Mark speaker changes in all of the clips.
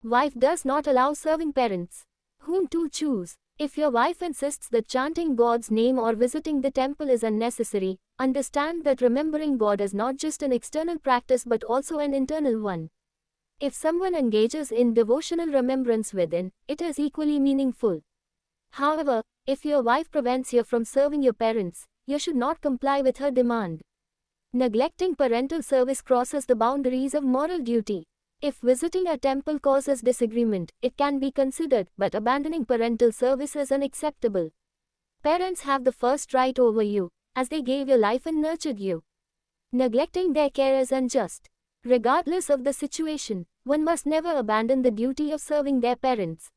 Speaker 1: Wife does not allow serving parents. Whom to choose? If your wife insists that chanting God's name or visiting the temple is unnecessary, understand that remembering God is not just an external practice but also an internal one. If someone engages in devotional remembrance within, it is equally meaningful. However, if your wife prevents you from serving your parents, you should not comply with her demand. Neglecting parental service crosses the boundaries of moral duty. If visiting a temple causes disagreement, it can be considered, but abandoning parental service is unacceptable. Parents have the first right over you, as they gave your life and nurtured you. Neglecting their care is unjust. Regardless of the situation, one must never abandon the duty of serving their parents.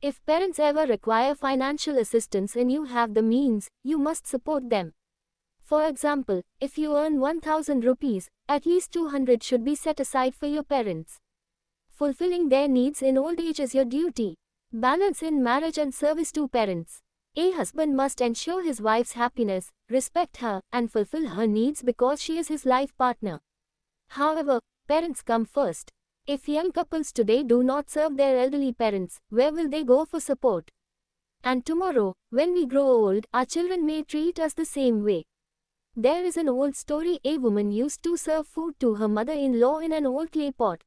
Speaker 1: If parents ever require financial assistance and you have the means, you must support them. For example, if you earn 1000 rupees, at least 200 should be set aside for your parents. Fulfilling their needs in old age is your duty. Balance in marriage and service to parents. A husband must ensure his wife's happiness, respect her, and fulfill her needs because she is his life partner. However, parents come first. If young couples today do not serve their elderly parents, where will they go for support? And tomorrow, when we grow old, our children may treat us the same way. There is an old story. A woman used to serve food to her mother-in-law in an old clay pot.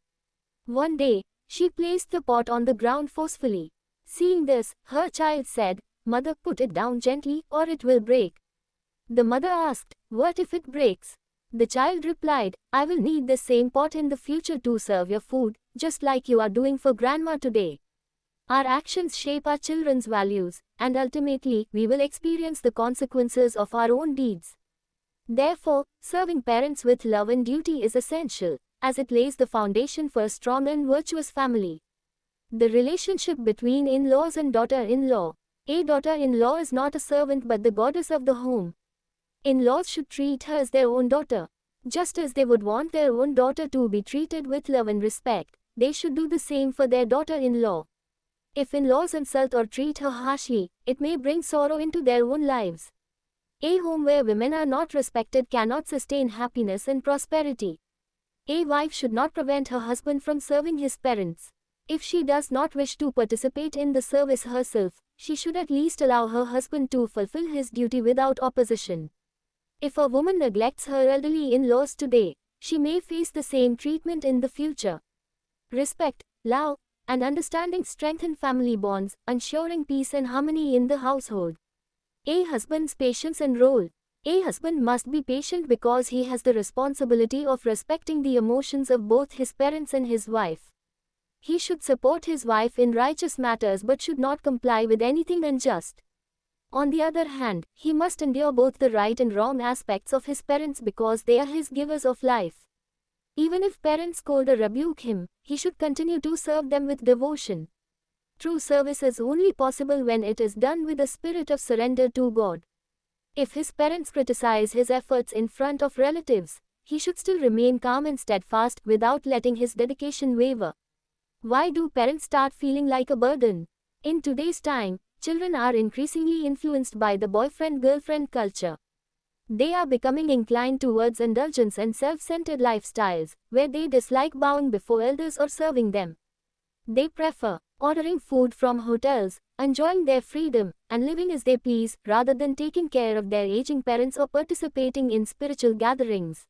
Speaker 1: One day, she placed the pot on the ground forcefully. Seeing this, her child said, "Mother, put it down gently or it will break." The mother asked, "What if it breaks?" The child replied, "I will need the same pot in the future to serve your food, just like you are doing for grandma today." Our actions shape our children's values, and ultimately, we will experience the consequences of our own deeds. Therefore, serving parents with love and duty is essential, as it lays the foundation for a strong and virtuous family. The relationship between in-laws and daughter-in-law. A daughter-in-law is not a servant but the goddess of the home. In-laws should treat her as their own daughter. Just as they would want their own daughter to be treated with love and respect, they should do the same for their daughter-in-law. If in-laws insult or treat her harshly, it may bring sorrow into their own lives. A home where women are not respected cannot sustain happiness and prosperity. A wife should not prevent her husband from serving his parents. If she does not wish to participate in the service herself, she should at least allow her husband to fulfill his duty without opposition. If a woman neglects her elderly in-laws today, she may face the same treatment in the future. Respect, love, and understanding strengthen family bonds, ensuring peace and harmony in the household. A husband's patience and role. A husband must be patient because he has the responsibility of respecting the emotions of both his parents and his wife. He should support his wife in righteous matters but should not comply with anything unjust. On the other hand, he must endure both the right and wrong aspects of his parents because they are his givers of life. Even if parents scold or rebuke him, he should continue to serve them with devotion. True service is only possible when it is done with a spirit of surrender to God. If his parents criticize his efforts in front of relatives, he should still remain calm and steadfast without letting his dedication waver. Why do parents start feeling like a burden? In today's time, children are increasingly influenced by the boyfriend-girlfriend culture. They are becoming inclined towards indulgence and self-centered lifestyles, where they dislike bowing before elders or serving them. They prefer ordering food from hotels, enjoying their freedom, and living as they please, rather than taking care of their aging parents or participating in spiritual gatherings.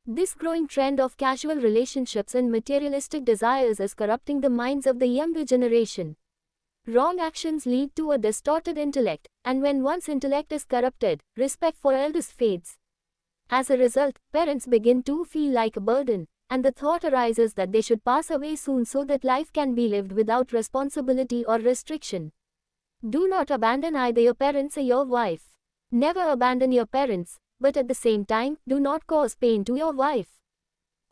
Speaker 1: This growing trend of casual relationships and materialistic desires is corrupting the minds of the younger generation. Wrong actions lead to a distorted intellect, and when one's intellect is corrupted, respect for elders fades. As a result, parents begin to feel like a burden, and the thought arises that they should pass away soon so that life can be lived without responsibility or restriction. Do not abandon either your parents or your wife. Never abandon your parents, but at the same time, do not cause pain to your wife.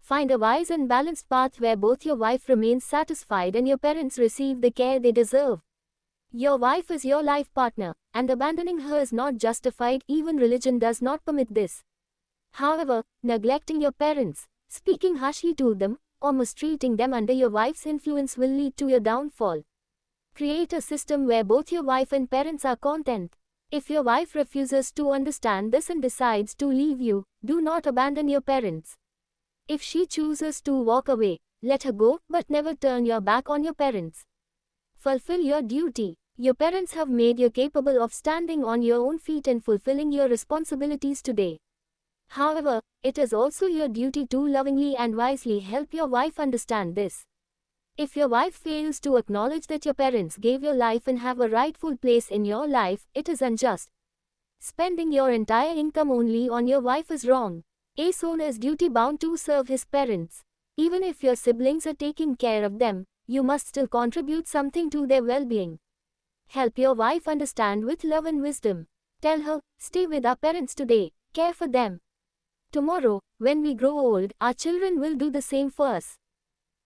Speaker 1: Find a wise and balanced path where both your wife remains satisfied and your parents receive the care they deserve. Your wife is your life partner, and abandoning her is not justified. Even religion does not permit this. However, neglecting your parents, speaking harshly to them, or mistreating them under your wife's influence will lead to your downfall. Create a system where both your wife and parents are content. If your wife refuses to understand this and decides to leave you, do not abandon your parents. If she chooses to walk away, let her go, but never turn your back on your parents. Fulfill your duty. Your parents have made you capable of standing on your own feet and fulfilling your responsibilities today. However, it is also your duty to lovingly and wisely help your wife understand this. If your wife fails to acknowledge that your parents gave your life and have a rightful place in your life, it is unjust. Spending your entire income only on your wife is wrong. A son is duty-bound to serve his parents. Even if your siblings are taking care of them, you must still contribute something to their well-being. Help your wife understand with love and wisdom. Tell her, stay with our parents today, care for them. Tomorrow, when we grow old, our children will do the same for us.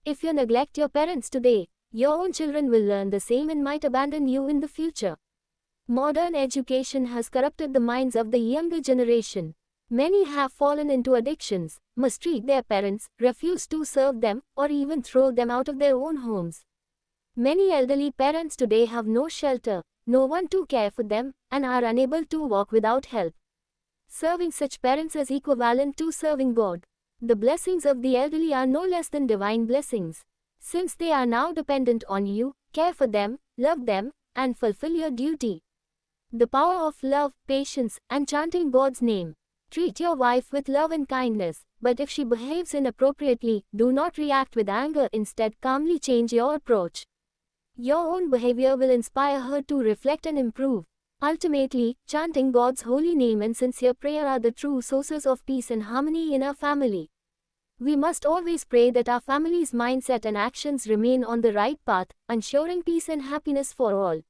Speaker 1: If you neglect your parents today, your own children will learn the same and might abandon you in the future. Modern education has corrupted the minds of the younger generation. Many have fallen into addictions, mistreat their parents, refuse to serve them, or even throw them out of their own homes. Many elderly parents today have no shelter, no one to care for them, and are unable to walk without help. Serving such parents is equivalent to serving God. The blessings of the elderly are no less than divine blessings. Since they are now dependent on you, care for them, love them, and fulfill your duty. The power of love, patience, and chanting God's name. Treat your wife with love and kindness, but if she behaves inappropriately, do not react with anger, instead calmly change your approach. Your own behavior will inspire her to reflect and improve. Ultimately, chanting God's holy name and sincere prayer are the true sources of peace and harmony in our family. We must always pray that our family's mindset and actions remain on the right path, ensuring peace and happiness for all.